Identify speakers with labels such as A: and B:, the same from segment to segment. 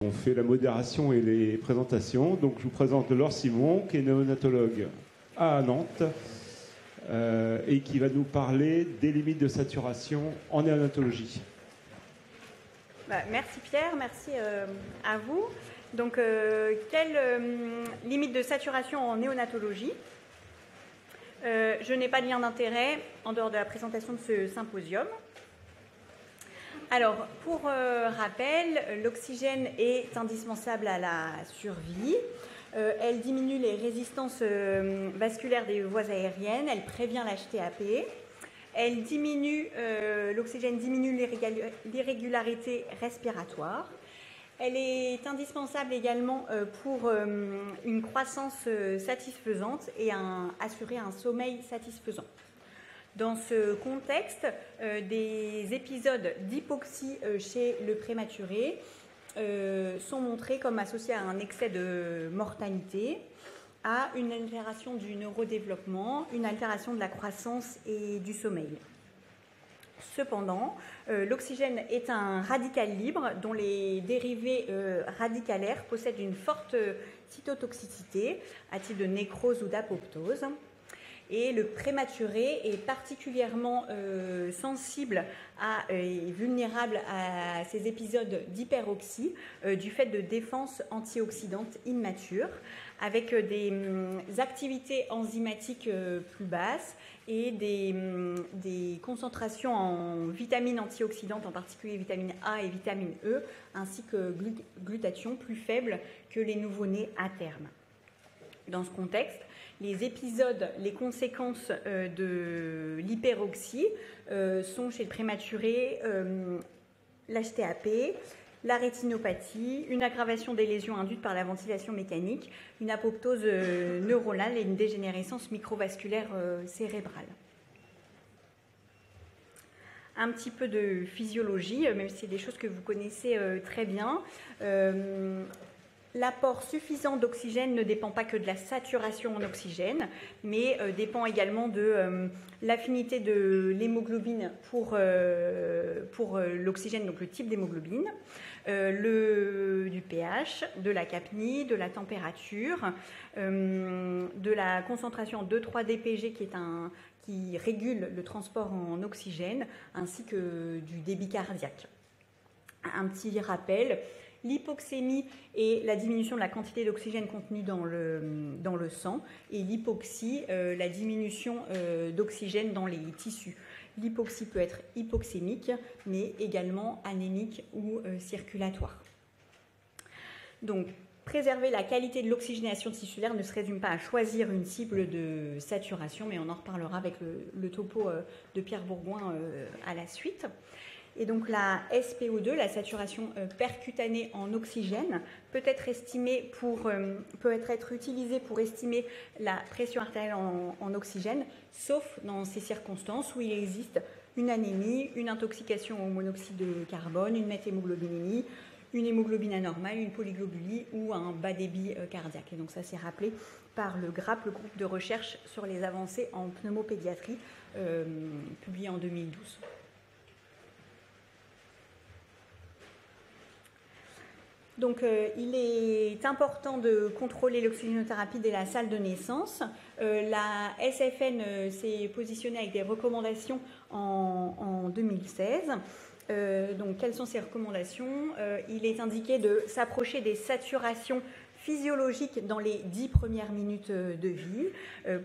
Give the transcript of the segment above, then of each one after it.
A: On fait la modération et les présentations. Donc je vous présente Laure Simon, qui est néonatologue à Nantes et qui va nous parler des limites de saturation en néonatologie.
B: Merci Pierre, merci à vous. Donc, quelles limites de saturation en néonatologie? Je n'ai pas de lien d'intérêt en dehors de la présentation de ce symposium. Alors, pour rappel, l'oxygène est indispensable à la survie. Elle diminue les résistances vasculaires des voies aériennes, elle prévient l'HTAP. Elle diminue, l'oxygène diminue l'irrégularité respiratoire. Elle est indispensable également pour une croissance satisfaisante et assurer un sommeil satisfaisant. Dans ce contexte, des épisodes d'hypoxie chez le prématuré sont montrés comme associés à un excès de mortalité, à une altération du neurodéveloppement, une altération de la croissance et du sommeil. Cependant, l'oxygène est un radical libre dont les dérivés radicalaires possèdent une forte cytotoxicité à titre de nécrose ou d'apoptose. Et le prématuré est particulièrement sensible et vulnérable à ces épisodes d'hyperoxie du fait de défenses antioxydantes immatures, avec des activités enzymatiques plus basses et des concentrations en vitamines antioxydantes, en particulier vitamine A et vitamine E, ainsi que glutathion plus faibles que les nouveau-nés à terme. Dans ce contexte, les épisodes, les conséquences de l'hyperoxie sont chez le prématuré l'HTAP, la rétinopathie, une aggravation des lésions induites par la ventilation mécanique, une apoptose neuronale et une dégénérescence microvasculaire cérébrale. Un petit peu de physiologie, même si c'est des choses que vous connaissez très bien. L'apport suffisant d'oxygène ne dépend pas que de la saturation en oxygène, mais dépend également de l'affinité de l'hémoglobine pour l'oxygène, donc le type d'hémoglobine, du pH, de la capnie, de la température, de la concentration en 2,3 dPg qui régule le transport en oxygène, ainsi que du débit cardiaque. Un petit rappel. L'hypoxémie est la diminution de la quantité d'oxygène contenue dans le sang et l'hypoxie, la diminution d'oxygène dans les tissus. L'hypoxie peut être hypoxémique, mais également anémique ou circulatoire. Donc, préserver la qualité de l'oxygénation tissulaire ne se résume pas à choisir une cible de saturation, mais on en reparlera avec le topo de Pierre Bourgoin à la suite. Et donc la SPO2, la saturation percutanée en oxygène, peut être utilisée pour estimer la pression artérielle en oxygène, sauf dans ces circonstances où il existe une anémie, une intoxication au monoxyde de carbone, une méthhémoglobinémie, une hémoglobine anormale, une polyglobulie ou un bas débit cardiaque. Et donc ça c'est rappelé par le GRAP, le groupe de recherche sur les avancées en pneumopédiatrie, publié en 2012. Donc, il est important de contrôler l'oxygénothérapie dès la salle de naissance. La SFN s'est positionnée avec des recommandations en 2016. Donc, quelles sont ces recommandations? Il est indiqué de s'approcher des saturations physiologiques dans les 10 premières minutes de vie.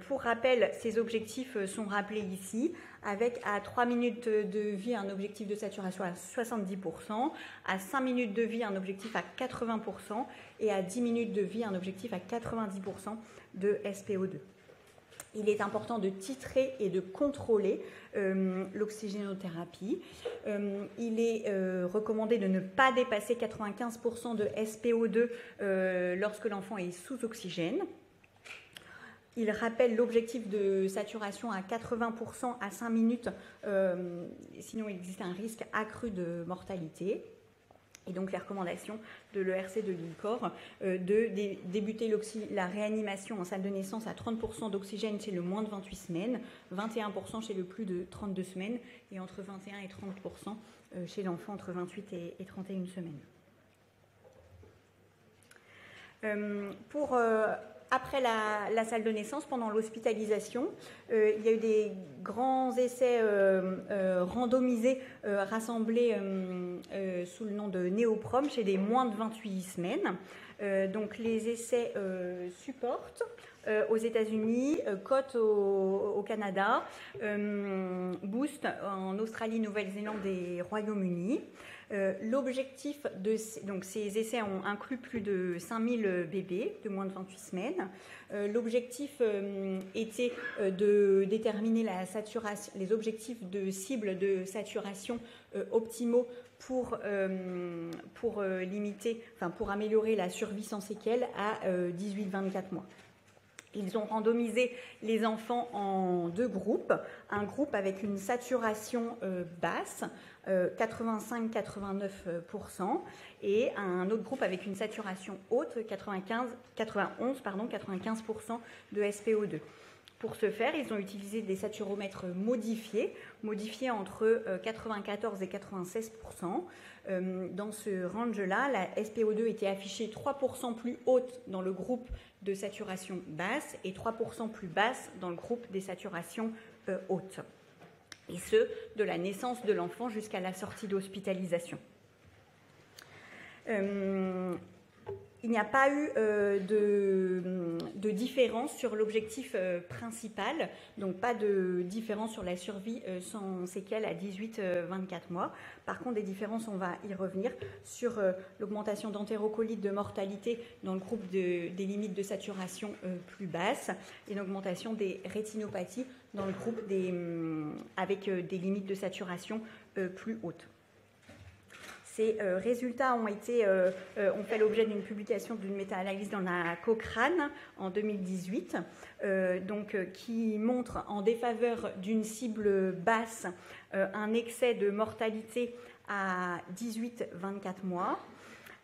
B: Pour rappel, ces objectifs sont rappelés ici, avec à 3 minutes de vie un objectif de saturation à 70%, à 5 minutes de vie un objectif à 80% et à 10 minutes de vie un objectif à 90% de SPO2. Il est important de titrer et de contrôler l'oxygénothérapie. Il est recommandé de ne pas dépasser 95% de SPO2 lorsque l'enfant est sous oxygène. Il rappelle l'objectif de saturation à 80% à 5 minutes, sinon il existe un risque accru de mortalité. Et donc les recommandations de l'ERC de l'INCOR de débuter la réanimation en salle de naissance à 30% d'oxygène chez le moins de 28 semaines, 21% chez le plus de 32 semaines et entre 21 et 30% chez l'enfant entre 28 et 31 semaines. Après la salle de naissance, pendant l'hospitalisation, il y a eu des grands essais randomisés rassemblés sous le nom de Néoprom chez des moins de 28 semaines. Donc les essais supportent aux États-Unis, Cote au Canada, Boost en Australie, Nouvelle-Zélande et Royaume-Uni. L'objectif de ces essais ont inclus plus de 5000 bébés de moins de 28 semaines. L'objectif était de déterminer les objectifs de cible de saturation optimaux pour améliorer la survie sans séquelles à 18-24 mois. Ils ont randomisé les enfants en 2 groupes. Un groupe avec une saturation basse, 85-89%, et un autre groupe avec une saturation haute, 95% de SPO2. Pour ce faire, ils ont utilisé des saturomètres modifiés entre 94 et 96%. Dans ce range-là, la SPO2 était affichée 3% plus haute dans le groupe de saturation basse et 3% plus basse dans le groupe des saturations hautes. Et ce, de la naissance de l'enfant jusqu'à la sortie d'hospitalisation. Il n'y a pas eu de différence sur l'objectif principal, donc pas de différence sur la survie sans séquelles à 18-24 mois. Par contre, des différences, on va y revenir, sur l'augmentation d'entérocolites de mortalité dans le groupe des limites de saturation plus basses et l'augmentation des rétinopathies dans le groupe avec des limites de saturation plus hautes. Ces résultats ont fait l'objet d'une publication d'une méta-analyse dans la Cochrane en 2018, qui montre en défaveur d'une cible basse un excès de mortalité à 18-24 mois,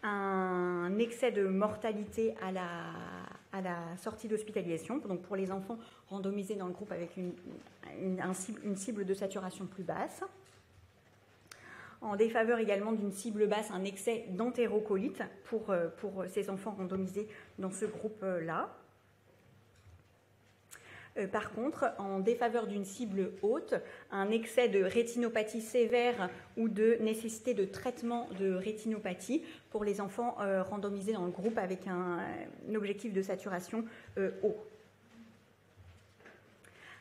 B: un excès de mortalité à la sortie d'hospitalisation, donc pour les enfants randomisés dans le groupe avec une cible de saturation plus basse. En défaveur également d'une cible basse, un excès d'entérocolite pour ces enfants randomisés dans ce groupe-là. Par contre, en défaveur d'une cible haute, un excès de rétinopathie sévère ou de nécessité de traitement de rétinopathie pour les enfants randomisés dans le groupe avec un objectif de saturation haut.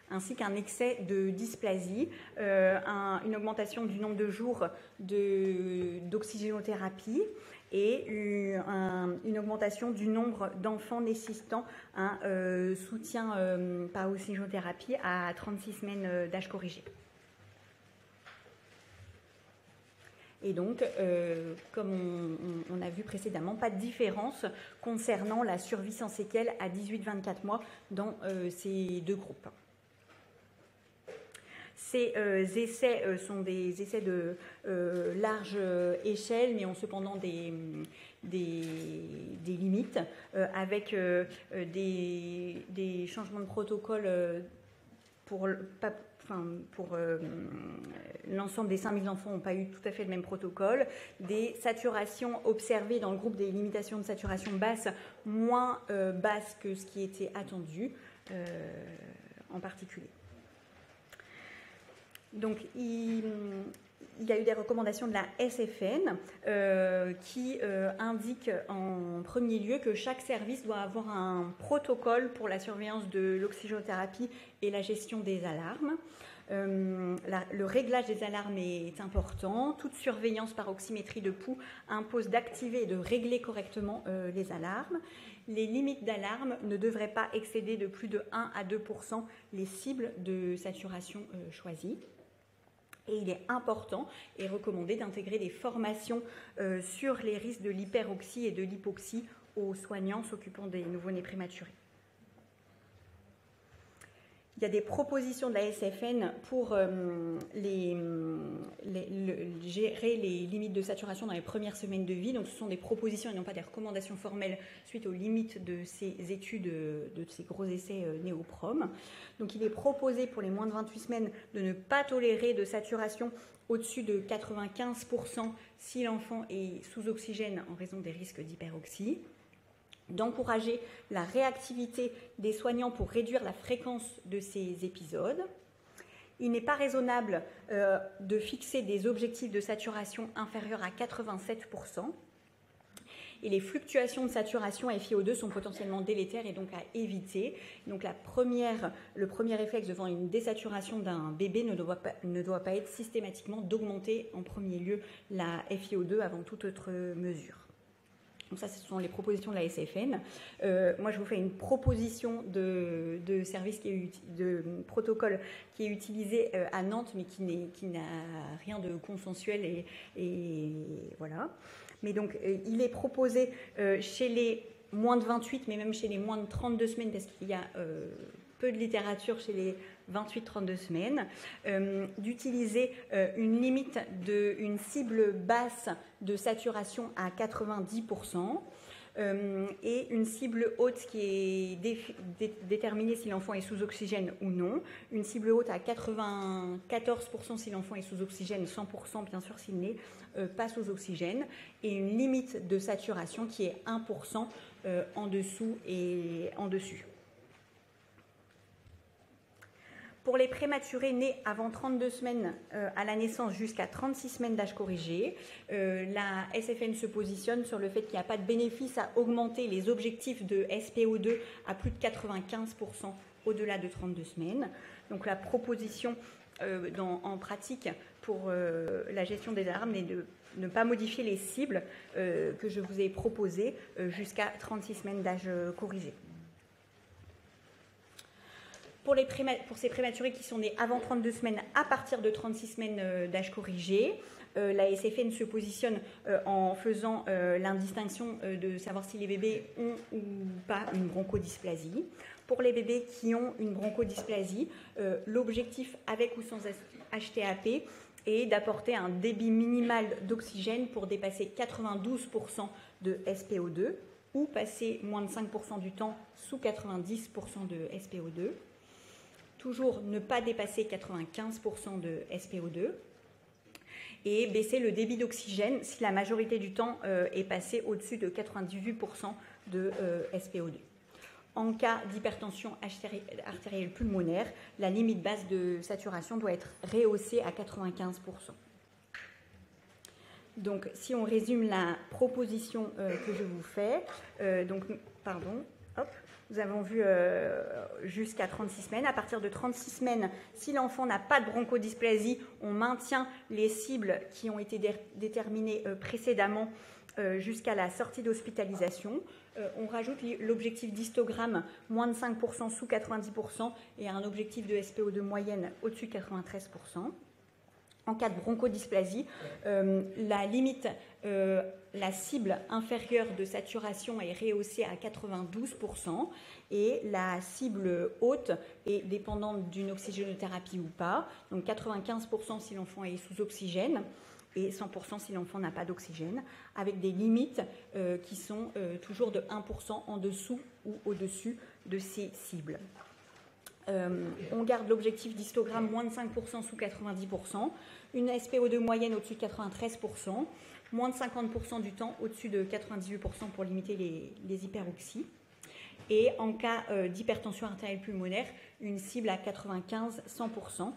B: Ainsi qu'un excès de dysplasie, une augmentation du nombre de jours d'oxygénothérapie et une augmentation du nombre d'enfants nécessitant un soutien par oxygénothérapie à 36 semaines d'âge corrigé. Et donc, comme on a vu précédemment, pas de différence concernant la survie sans séquelles à 18-24 mois dans ces 2 groupes. Ces essais sont des essais de large échelle, mais ont cependant des limites, avec des changements de protocole pour l'ensemble des 5000 enfants n'ont pas eu tout à fait le même protocole. Des saturations observées dans le groupe des limitations de saturation basse, moins basses que ce qui était attendu en particulier. Donc, il y a eu des recommandations de la SFN qui indiquent en premier lieu que chaque service doit avoir un protocole pour la surveillance de l'oxygénothérapie et la gestion des alarmes. Le réglage des alarmes est important. Toute surveillance par oxymétrie de pouls impose d'activer et de régler correctement les alarmes. Les limites d'alarme ne devraient pas excéder de plus de 1 à 2% les cibles de saturation choisies. Et il est important et recommandé d'intégrer des formations sur les risques de l'hyperoxie et de l'hypoxie aux soignants s'occupant des nouveau-nés prématurés. Il y a des propositions de la SFN pour gérer les limites de saturation dans les premières semaines de vie. Donc, ce sont des propositions et non pas des recommandations formelles suite aux limites de ces études, de ces gros essais Néoprom. Donc, il est proposé pour les moins de 28 semaines de ne pas tolérer de saturation au-dessus de 95% si l'enfant est sous oxygène en raison des risques d'hyperoxie. d'encourager la réactivité des soignants pour réduire la fréquence de ces épisodes. Il n'est pas raisonnable de fixer des objectifs de saturation inférieurs à 87%. Et les fluctuations de saturation FiO2 sont potentiellement délétères et donc à éviter. Donc le premier réflexe devant une désaturation d'un bébé ne doit pas être systématiquement d'augmenter en premier lieu la FiO2 avant toute autre mesure. Donc ça, ce sont les propositions de la SFN. Moi, je vous fais une proposition de service, de protocole qui est utilisé à Nantes, mais qui n'a rien de consensuel et voilà. Mais donc, il est proposé chez les moins de 28, mais même chez les moins de 32 semaines, parce qu'il y a peu de littérature chez les 28-32 semaines, d'utiliser une cible basse de saturation à 90%, et une cible haute qui est déterminée si l'enfant est sous oxygène ou non, une cible haute à 94% si l'enfant est sous oxygène, 100% bien sûr s'il n'est pas sous oxygène, et une limite de saturation qui est 1% en dessous et en dessus. Pour les prématurés nés avant 32 semaines à la naissance jusqu'à 36 semaines d'âge corrigé, la SFN se positionne sur le fait qu'il n'y a pas de bénéfice à augmenter les objectifs de SPO2 à plus de 95% au-delà de 32 semaines. Donc la proposition en pratique pour la gestion des alarmes est de ne pas modifier les cibles que je vous ai proposées jusqu'à 36 semaines d'âge corrigé. Pour ces prématurés qui sont nés avant 32 semaines à partir de 36 semaines d'âge corrigé, la SFN se positionne en faisant l'indistinction de savoir si les bébés ont ou pas une bronchodysplasie. Pour les bébés qui ont une bronchodysplasie, l'objectif avec ou sans HTAP est d'apporter un débit minimal d'oxygène pour dépasser 92% de SPO2 ou passer moins de 5% du temps sous 90% de SPO2. Toujours ne pas dépasser 95% de SPO2 et baisser le débit d'oxygène si la majorité du temps est passé au-dessus de 98% de SPO2. En cas d'hypertension artérielle pulmonaire, la limite basse de saturation doit être rehaussée à 95%. Donc, si on résume la proposition que je vous fais, nous avons vu jusqu'à 36 semaines. À partir de 36 semaines, si l'enfant n'a pas de bronchodysplasie, on maintient les cibles qui ont été déterminées précédemment jusqu'à la sortie d'hospitalisation. On rajoute l'objectif d'histogramme moins de 5% sous 90% et un objectif de SPO2 moyenne au-dessus de 93%. En cas de bronchodysplasie, la cible inférieure de saturation est rehaussée à 92% et la cible haute est dépendante d'une oxygénothérapie ou pas, donc 95% si l'enfant est sous oxygène et 100% si l'enfant n'a pas d'oxygène, avec des limites qui sont toujours de 1% en dessous ou au-dessus de ces cibles. On garde l'objectif d'histogramme moins de 5% sous 90%, une SPO2 moyenne au-dessus de 93%, moins de 50% du temps au-dessus de 98% pour limiter les hyperoxies. Et en cas d'hypertension artérielle pulmonaire, une cible à 95-100%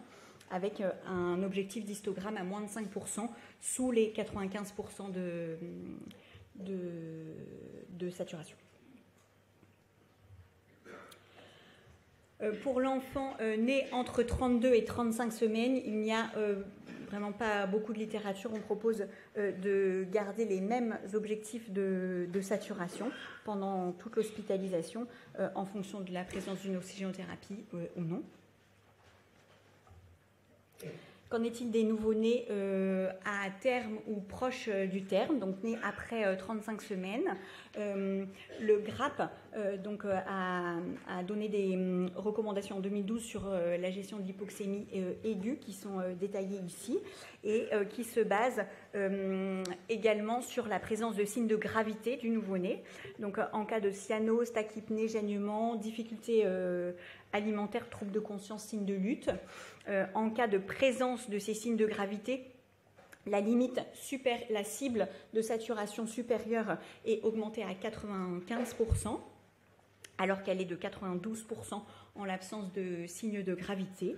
B: avec un objectif d'histogramme à moins de 5% sous les 95% de saturation. Pour l'enfant né entre 32 et 35 semaines, il n'y a vraiment pas beaucoup de littérature. On propose de garder les mêmes objectifs de saturation pendant toute l'hospitalisation en fonction de la présence d'une oxygénothérapie ou non. Qu'en est-il des nouveau-nés à terme ou proche du terme, donc nés après 35 semaines? Le GRAP a donné des recommandations en 2012 sur la gestion de l'hypoxémie aiguë qui sont détaillées ici et qui se basent également sur la présence de signes de gravité du nouveau-né. Donc en cas de cyanose, tachypnée, gênement, difficultés alimentaires, troubles de conscience, signes de lutte. En cas de présence de ces signes de gravité, La cible de saturation supérieure est augmentée à 95%, alors qu'elle est de 92% en l'absence de signes de gravité.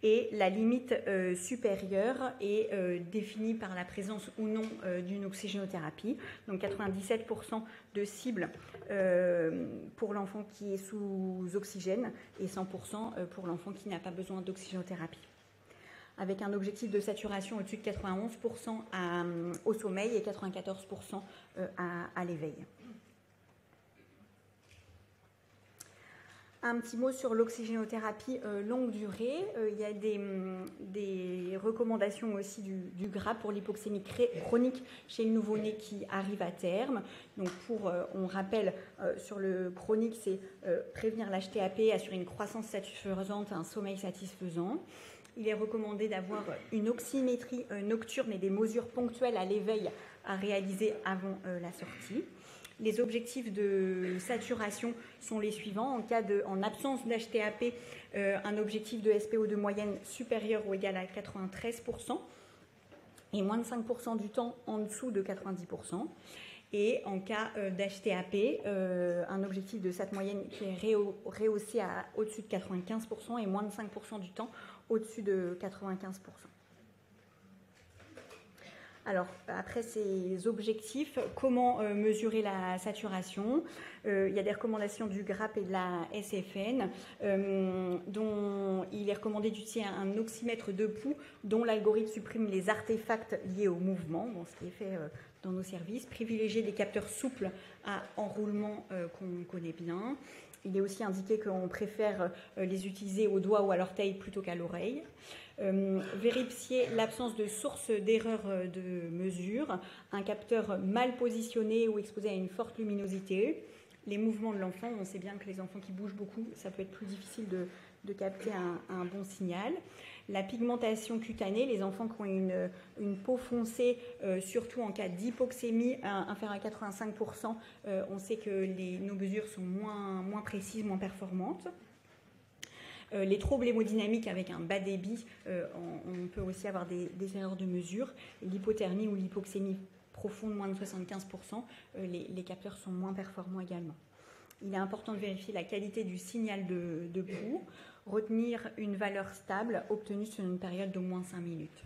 B: Et la limite supérieure est définie par la présence ou non d'une oxygénothérapie. Donc 97% de cible pour l'enfant qui est sous oxygène et 100% pour l'enfant qui n'a pas besoin d'oxygénothérapie. Avec un objectif de saturation au-dessus de 91% au sommeil et 94% à l'éveil. Un petit mot sur l'oxygénothérapie longue durée. Il y a des recommandations aussi du GRAP pour l'hypoxémie chronique chez le nouveau-né qui arrive à terme. Donc on rappelle, sur le chronique, c'est prévenir l'HTAP, assurer une croissance satisfaisante, un sommeil satisfaisant. Il est recommandé d'avoir une oxymétrie nocturne et des mesures ponctuelles à l'éveil à réaliser avant la sortie. Les objectifs de saturation sont les suivants. En absence d'HTAP, un objectif de SPO2 moyenne supérieur ou égal à 93% et moins de 5% du temps en dessous de 90%. Et en cas d'HTAP, un objectif de SAT moyenne qui est rehaussé à au-dessus de 95% et moins de 5% du temps au-dessus de 95%. Alors, après ces objectifs, comment mesurer la saturation ? Il y a des recommandations du GRAP et de la SFN, dont il est recommandé d'utiliser un oxymètre de pouls dont l'algorithme supprime les artefacts liés au mouvement, ce qui est fait dans nos services, privilégier des capteurs souples à enroulement qu'on connaît bien. Il est aussi indiqué qu'on préfère les utiliser au doigt ou à l'orteil plutôt qu'à l'oreille. Vérifier l'absence de source d'erreur de mesure, un capteur mal positionné ou exposé à une forte luminosité, les mouvements de l'enfant. On sait bien que les enfants qui bougent beaucoup, ça peut être plus difficile de capter un bon signal. La pigmentation cutanée, les enfants qui ont une peau foncée, surtout en cas d'hypoxémie inférieure à 85%, on sait que nos mesures sont moins précises, moins performantes. Les troubles hémodynamiques avec un bas débit, on peut aussi avoir des erreurs de mesure. L'hypothermie ou l'hypoxémie profonde, moins de 75%, les capteurs sont moins performants également. Il est important de vérifier la qualité du signal de pouls, retenir une valeur stable obtenue sur une période d'au moins 5 minutes.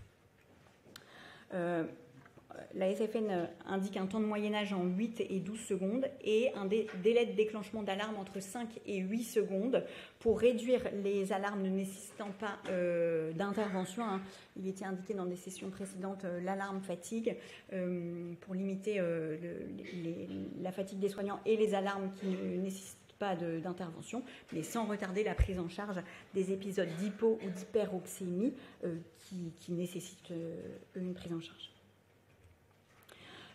B: La SFN indique un temps de moyen-âge en 8 et 12 secondes et un délai de déclenchement d'alarme entre 5 et 8 secondes pour réduire les alarmes ne nécessitant pas d'intervention. Il était indiqué dans des sessions précédentes l'alarme fatigue pour limiter la fatigue des soignants et les alarmes qui ne nécessitent pas d'intervention, mais sans retarder la prise en charge des épisodes d'hypo ou d'hyperoxémie qui nécessitent une prise en charge.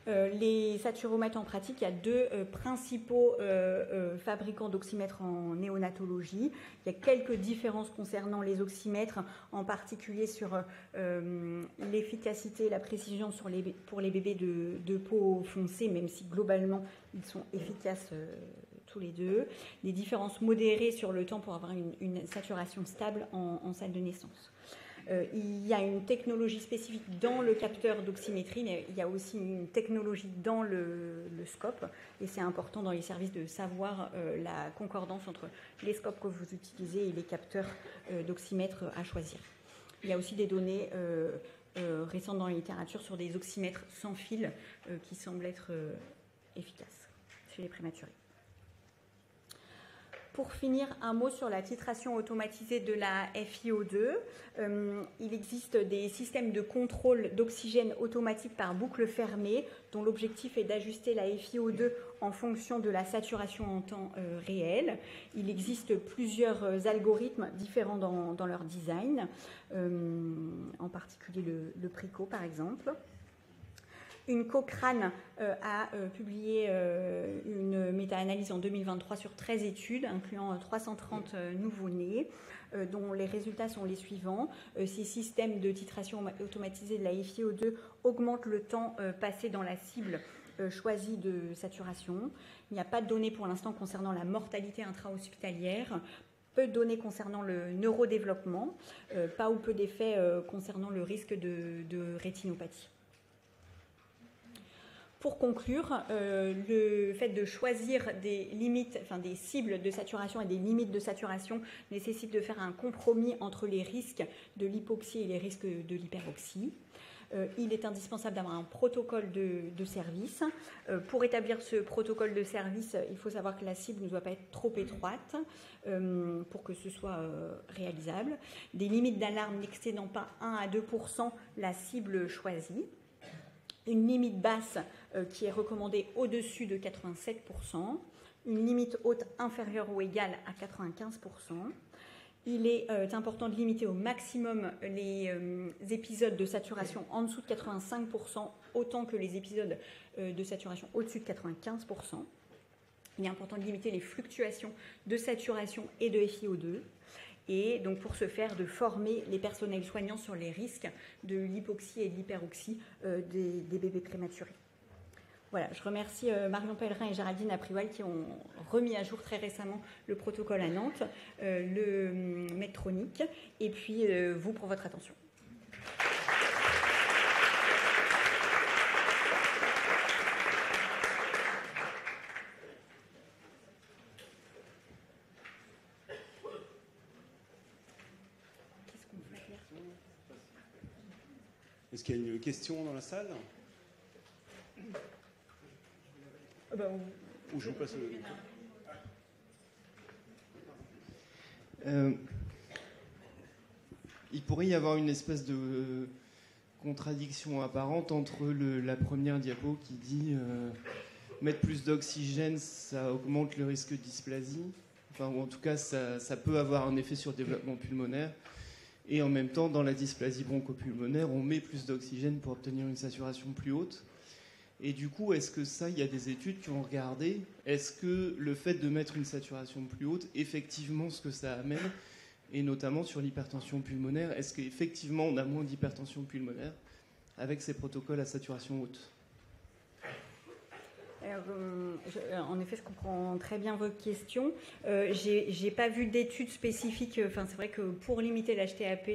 B: Les saturomètres en pratique, il y a deux principaux fabricants d'oxymètres en néonatologie. Il y a quelques différences concernant les oxymètres, en particulier sur l'efficacité et la précision pour les bébés de peau foncée, même si globalement ils sont efficaces tous les deux. Des différences modérées sur le temps pour avoir une saturation stable en salle de naissance. Il y a une technologie spécifique dans le capteur d'oxymétrie, mais il y a aussi une technologie dans le scope, et c'est important dans les services de savoir la concordance entre les scopes que vous utilisez et les capteurs d'oxymètre à choisir. Il y a aussi des données récentes dans la littérature sur des oxymètres sans fil qui semblent être efficaces chez les prématurés. Pour finir, un mot sur la titration automatisée de la FiO2. Il existe des systèmes de contrôle d'oxygène automatique par boucle fermée, dont l'objectif est d'ajuster la FiO2 en fonction de la saturation en temps réel. Il existe plusieurs algorithmes différents dans leur design, en particulier le PRICO par exemple. Une Cochrane a publié une méta-analyse en 2023 sur 13 études, incluant 330 nouveau-nés, dont les résultats sont les suivants. Ces systèmes de titration automatisée de la FiO2 augmentent le temps passé dans la cible choisie de saturation. Il n'y a pas de données pour l'instant concernant la mortalité intra-hospitalière. peu de données concernant le neurodéveloppement, pas ou peu d'effets concernant le risque de rétinopathie. Pour conclure, le fait de choisir des limites, enfin des cibles de saturation et des limites de saturation nécessite de faire un compromis entre les risques de l'hypoxie et les risques de l'hyperoxie. Il est indispensable d'avoir un protocole de service. Pour établir ce protocole de service, il faut savoir que la cible ne doit pas être trop étroite pour que ce soit réalisable. Des limites d'alarme n'excédant pas 1 à 2% la cible choisie. Une limite basse qui est recommandée au-dessus de 87%, une limite haute inférieure ou égale à 95%. Il est important de limiter au maximum les épisodes de saturation en dessous de 85%, autant que les épisodes de saturation au-dessus de 95%. Il est important de limiter les fluctuations de saturation et de FiO2. Et donc pour ce faire, de former les personnels soignants sur les risques de l'hypoxie et de l'hyperoxie des bébés prématurés. Voilà, je remercie Marion Pellerin et Géraldine Aprival qui ont remis à jour très récemment le protocole à Nantes, le Medtronic, et puis vous pour votre attention.
A: Est-ce qu'il y a une question dans la salle? Ou je vous passe
C: il pourrait y avoir une espèce de contradiction apparente entre la première diapo qui dit mettre plus d'oxygène, ça augmente le risque de dysplasie, enfin, ou en tout cas ça peut avoir un effet sur le développement pulmonaire. Et en même temps, dans la dysplasie bronchopulmonaire, on met plus d'oxygène pour obtenir une saturation plus haute. Et du coup, est-ce que ça, il y a des études qui ont regardé, est-ce que le fait de mettre une saturation plus haute, effectivement, ce que ça amène, et notamment sur l'hypertension pulmonaire, est-ce qu'effectivement, on a moins d'hypertension pulmonaire avec ces protocoles à saturation haute?
B: En effet, je comprends très bien votre question. J'ai pas vu d'études spécifiques. Enfin, c'est vrai que pour limiter l'HTAP,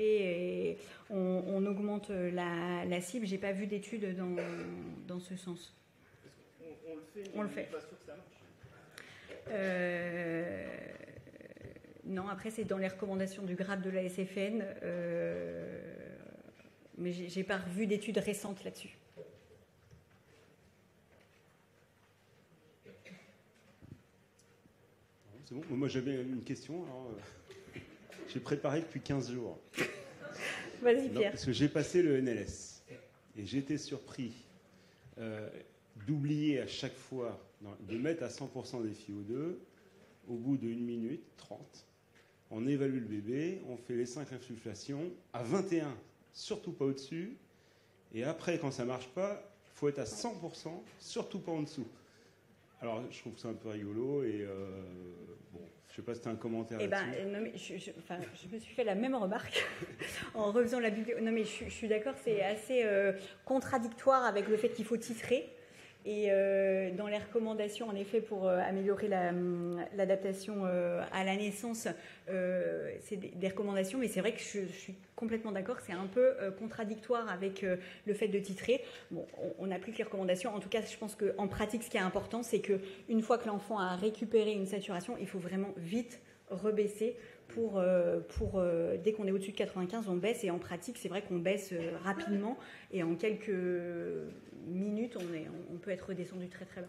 B: on augmente la cible. J'ai pas vu d'études dans ce sens. On le fait. Pas sûr que ça marche. Non, après c'est dans les recommandations du grade de la SFN, mais j'ai pas vu d'études récentes là-dessus.
A: C'est bon. Moi, j'avais une question. Alors, j'ai préparé depuis 15 jours.
B: Vas-y, Pierre.
A: Parce que j'ai passé le NLS. Et j'étais surpris d'oublier à chaque fois, de mettre à 100% des FiO2. Au bout de 1 minute 30, on évalue le bébé, on fait les 5 insufflations. À 21, surtout pas au-dessus. Et après, quand ça ne marche pas, il faut être à 100%, surtout pas en dessous. Alors, je trouve ça un peu rigolo et bon, je ne sais pas si tu as un commentaire là-dessus.
B: Non, mais je me suis fait la même remarque en refaisant la bibliothèque. Non, mais je suis d'accord, c'est assez contradictoire avec le fait qu'il faut titrer. Et dans les recommandations, en effet, pour améliorer l'adaptation à la naissance, c'est des recommandations, mais c'est vrai que je suis complètement d'accord, c'est un peu contradictoire avec le fait de titrer. Bon, on applique les recommandations. En tout cas, je pense qu'en pratique, ce qui est important, c'est qu'une fois que l'enfant a récupéré une saturation, il faut vraiment vite rebaisser pour dès qu'on est au-dessus de 95, on baisse. Et en pratique, c'est vrai qu'on baisse rapidement et en quelques minutes, on peut être redescendu très très bas.